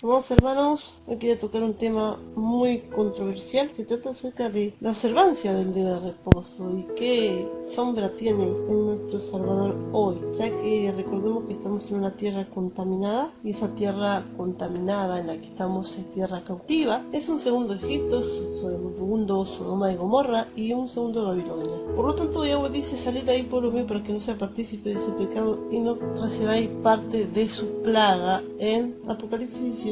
Amados hermanos, hoy quería tocar un tema muy controversial. Se trata acerca de la observancia del día de reposo y qué sombra tiene en nuestro Salvador hoy, ya que recordemos que estamos en una tierra contaminada, y esa tierra contaminada en la que estamos es tierra cautiva. Es un segundo Egipto, es un segundo Sodoma y Gomorra y un segundo Babilonia. Por lo tanto, Yahweh dice: salid de ahí, pueblo mío, para que no sea partícipe de su pecado y no recibáis parte de su plaga, en Apocalipsis 18:4.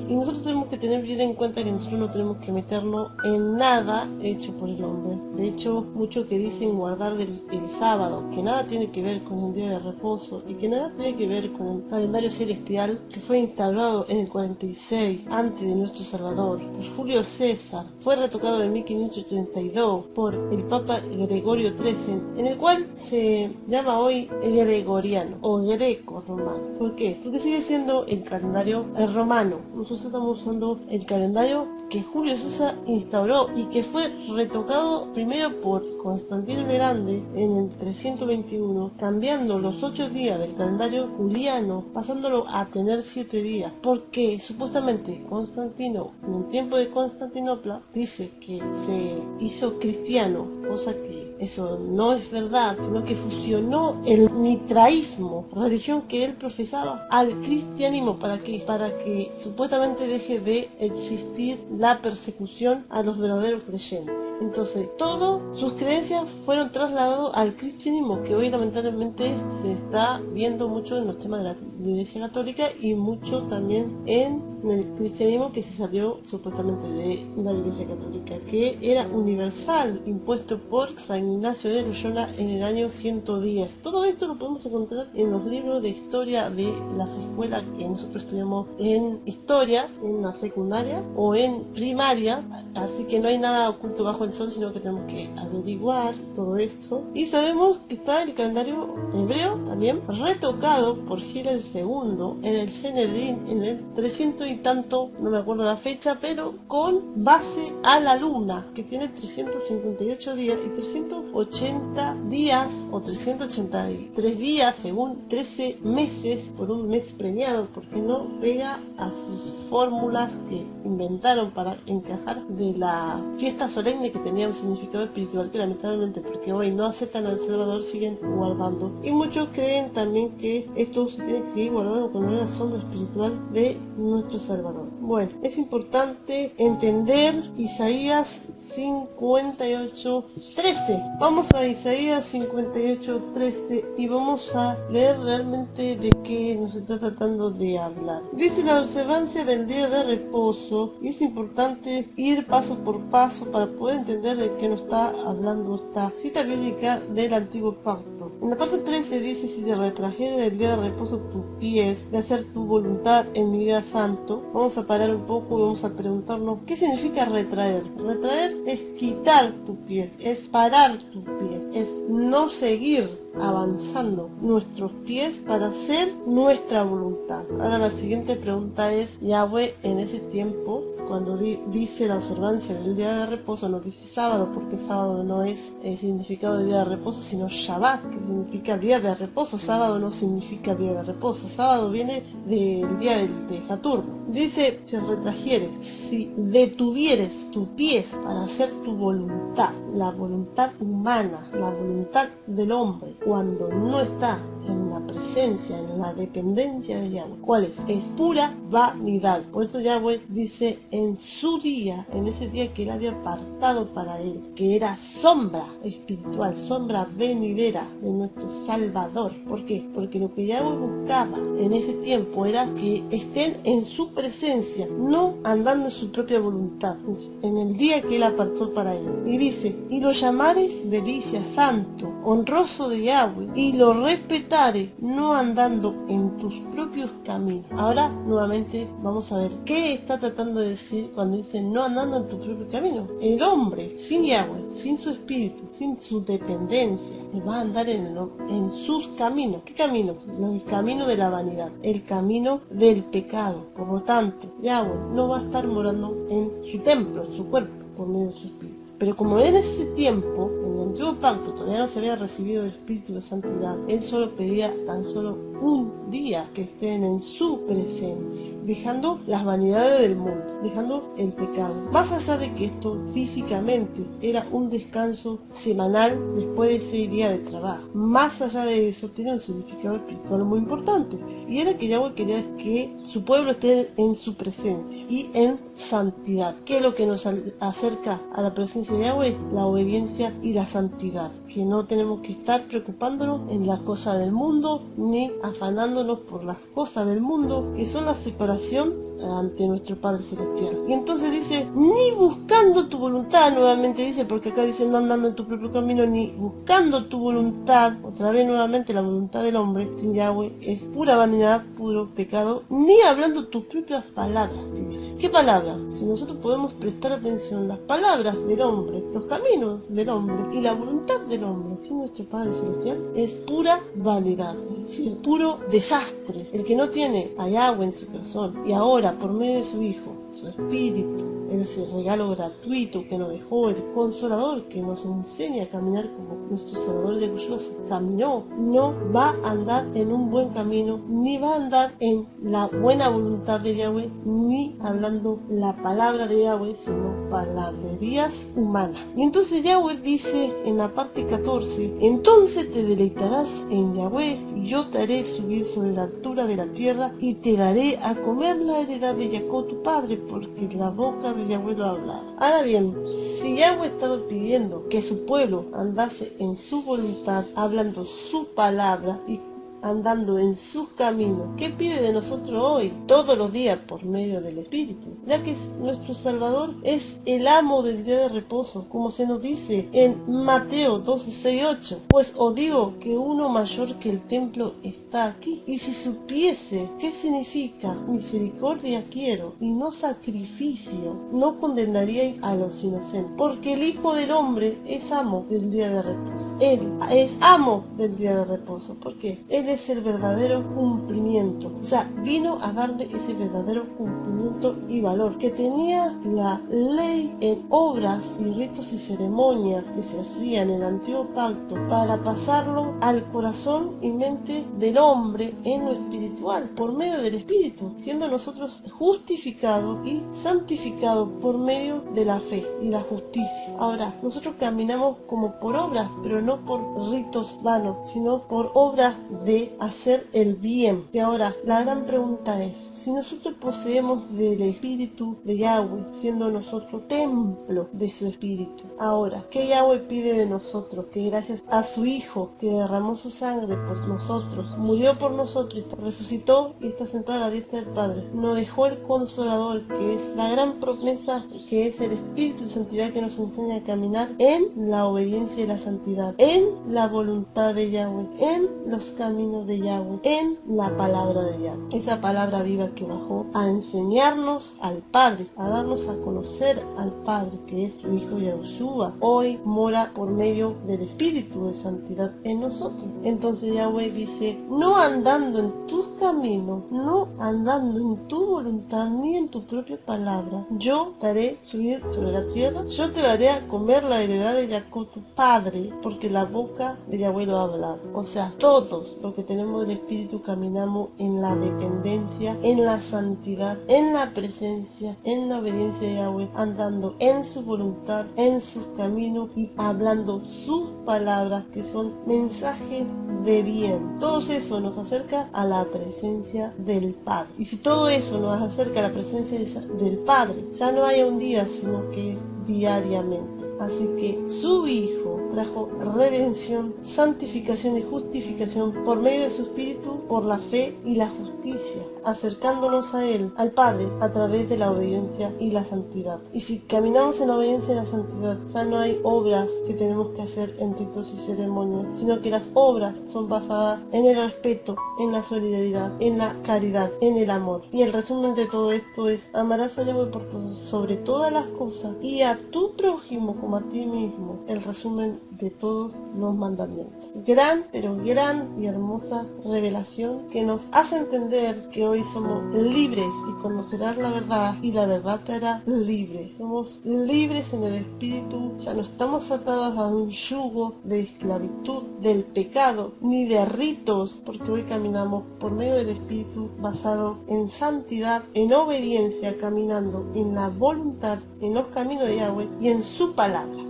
Y nosotros tenemos que tener bien en cuenta que nosotros no tenemos que meternos en nada hecho por el hombre. De hecho, muchos que dicen guardar el sábado, que nada tiene que ver con el día de reposo y que nada tiene que ver con el calendario celestial que fue instaurado en el 46 antes de nuestro Salvador por Julio César, fue retocado en 1582 por el Papa Gregorio XIII, en el cual se llama hoy el gregoriano o greco-romano. ¿Por qué? Porque sigue siendo el calendario romano. Nosotros estamos usando el calendario que Julio César instauró y que fue retocado primero por Constantino el Grande en el 321, cambiando los 8 días del calendario juliano, pasándolo a tener 7 días, porque supuestamente Constantino, en el tiempo de Constantinopla, dice que se hizo cristiano, cosa que eso no es verdad, sino que fusionó el mitraísmo, religión que él profesaba, al cristianismo. ¿Para qué? Para que supuestamente deje de existir la persecución a los verdaderos creyentes. Entonces, todas sus creencias fueron trasladadas al cristianismo, que hoy lamentablemente se está viendo mucho en los temas de la Iglesia Católica y mucho también en el cristianismo que se salió supuestamente de la Iglesia Católica, que era universal, impuesto por San Ignacio de Loyola en el año 110. Todo esto lo podemos encontrar en los libros de historia de las escuelas que nosotros estudiamos en historia, en la secundaria o en primaria, así que no hay nada oculto bajo el sol, sino que tenemos que averiguar todo esto. Y sabemos que está el calendario hebreo también retocado por Gil el II en el Sanedrín en el 300 y tanto, no me acuerdo la fecha, pero con base a la luna, que tiene 358 días y 380 días o 383 días según 13 meses por un mes premiado, porque no pega a sus fórmulas que inventaron para encajar de la fiesta solemne que tenía un significado espiritual que lamentablemente, porque hoy no aceptan al Salvador, siguen guardando. Y muchos creen también que esto se tiene que seguir guardando con una sombra espiritual de nuestro Salvador. Bueno, es importante entender Isaías 58:13. Vamos a Isaías 58:13 y vamos a leer realmente de qué nos está tratando de hablar. Dice: la observancia del día de reposo, y es importante ir paso por paso para poder entender de qué nos está hablando esta cita bíblica del Antiguo Pacto. En la parte 13 dice: si se retrajere del día de reposo tus pies, de hacer tu voluntad en mi día santo. Vamos a parar un poco y vamos a preguntarnos ¿qué significa retraer? Retraer es quitar tu pie, es parar tu pie, es no seguir avanzando nuestros pies para hacer nuestra voluntad. Ahora la siguiente pregunta es: Yahweh en ese tiempo, cuando dice la observancia del día de reposo, no dice sábado, porque sábado no es el significado de día de reposo, sino Shabbat, que significa día de reposo. Sábado no significa día de reposo, sábado viene del día de Saturno. Dice: si retrajeres, si detuvieres tus pies para hacer tu voluntad, la voluntad humana, la voluntad del hombre, cuando no está en la presencia, en la dependencia de Yahweh. ¿Cuál es? Es pura vanidad. Por eso Yahweh dice en su día, en ese día que él había apartado para él, que era sombra espiritual, sombra venidera de nuestro Salvador. ¿Por qué? Porque lo que Yahweh buscaba en ese tiempo era que estén en su presencia, no andando en su propia voluntad, en el día que él apartó para él. Y dice: y lo llamares delicia, santo, honroso de Yahweh, y lo respetares, no andando en tus propios caminos. Ahora nuevamente vamos a ver qué está tratando de decir cuando dice no andando en tu propio camino. El hombre sin Yahweh, sin su espíritu, sin su dependencia, va a andar en sus caminos. ¿Qué camino? El camino de la vanidad, el camino del pecado. Por lo tanto, Yahweh no va a estar morando en su templo, en su cuerpo, por medio de su espíritu. Pero como en ese tiempo, en el Antiguo Pacto, todavía no se había recibido el Espíritu de Santidad, él solo pedía tan solo un día que estén en su presencia, dejando las vanidades del mundo, dejando el pecado. Más allá de que esto físicamente era un descanso semanal después de ese día de trabajo, más allá de eso tiene un significado espiritual muy importante, y era que Yahweh quería que su pueblo esté en su presencia y en santidad. ¿Qué es lo que nos acerca a la presencia de Yahweh? La obediencia y la santidad, que no tenemos que estar preocupándonos en las cosas del mundo ni afanándonos por las cosas del mundo, que son la separación ante nuestro Padre Celestial. Y entonces dice, ni buscando tu voluntad, nuevamente dice, porque acá dice no andando en tu propio camino, ni buscando tu voluntad, otra vez nuevamente la voluntad del hombre sin Yahweh es pura vanidad, puro pecado, ni hablando tus propias palabras, dice. ¿Qué palabras? Si nosotros podemos prestar atención, las palabras del hombre, los caminos del hombre y la voluntad del hombre sin nuestro Padre Celestial es pura vanidad, es decir, puro desastre. El que no tiene a Yahweh en su persona y ahora por medio de su Hijo, su Espíritu, ese regalo gratuito que nos dejó, el Consolador que nos enseña a caminar como nuestro Salvador de Yeshua caminó, no va a andar en un buen camino, ni va a andar en la buena voluntad de Yahweh, ni hablando la palabra de Yahweh, sino palabrerías humanas. Y entonces Yahweh dice en la parte 14, entonces te deleitarás en Yahweh, y yo te haré subir sobre la altura de la tierra, y te daré a comer la heredad de Jacob tu padre, porque la boca de Yahweh lo ha hablado. Ahora bien, si Yahweh estaba pidiendo que su pueblo andase en su voluntad, hablando su palabra y andando en sus caminos, ¿qué pide de nosotros hoy? Todos los días por medio del Espíritu, ya que nuestro Salvador es el amo del día de reposo, como se nos dice en Mateo 12, 6, 8. Pues os digo que uno mayor que el templo está aquí, y si supiese qué significa misericordia quiero y no sacrificio, no condenaríais a los inocentes, porque el Hijo del Hombre es amo del día de reposo. Él es amo del día de reposo. ¿Por qué? Él es el verdadero cumplimiento. O sea, vino a darle ese verdadero cumplimiento y valor que tenía la ley en obras y ritos y ceremonias que se hacían en el antiguo pacto para pasarlo al corazón y mente del hombre en lo espiritual, por medio del Espíritu, siendo nosotros justificados y santificados por medio de la fe y la justicia. Ahora, nosotros caminamos como por obras, pero no por ritos vanos, sino por obras de hacer el bien. Y ahora, la gran pregunta es, si nosotros poseemos del Espíritu de Yahweh, siendo nosotros templo de su Espíritu, ahora, ¿qué Yahweh pide de nosotros? Que gracias a su Hijo, que derramó su sangre por nosotros, murió por nosotros, resucitó y está sentado a la diestra del Padre, nos dejó el Consolador, que es la gran promesa, que es el Espíritu de Santidad que nos enseña a caminar en la obediencia y la santidad, en la voluntad de Yahweh, en los caminos de Yahweh, en la palabra de Yahweh, esa palabra viva que bajó a enseñarnos al Padre, a darnos a conocer al Padre, que es su Hijo Yahushua, hoy mora por medio del Espíritu de Santidad en nosotros. Entonces Yahweh dice, no andando en tus caminos, no andando en tu voluntad ni en tu propia palabra, yo te haré subir sobre la tierra, yo te daré a comer la heredad de Jacob tu padre, porque la boca de Yahweh lo ha hablado. O sea, todos los que tenemos el Espíritu caminamos en la dependencia, en la santidad, en la presencia, en la obediencia de Yahweh, andando en su voluntad, en sus caminos y hablando sus palabras, que son mensajes de bien. Todo eso nos acerca a la presencia del Padre. Y si todo eso nos acerca a la presencia del Padre, ya no hay un día, sino que diariamente. Así que su Hijo trajo redención, santificación y justificación por medio de su Espíritu, por la fe y la justicia, acercándonos a Él, al Padre, a través de la obediencia y la santidad. Y si caminamos en la obediencia y la santidad, ya no hay obras que tenemos que hacer en ritos y ceremonias, sino que las obras son basadas en el respeto, en la solidaridad, en la caridad, en el amor. Y el resumen de todo esto es, amarás a Yahweh por todo, sobre todas las cosas, y a tu prójimo como a ti mismo. El resumen de todos los mandamientos. Gran, pero gran y hermosa revelación que nos hace entender que hoy somos libres y conocerás la verdad y la verdad te hará libre. Somos libres en el espíritu, ya no estamos atados a un yugo de esclavitud, del pecado, ni de ritos, porque hoy caminamos por medio del espíritu basado en santidad, en obediencia, caminando en la voluntad, en los caminos de Yahweh y en su palabra.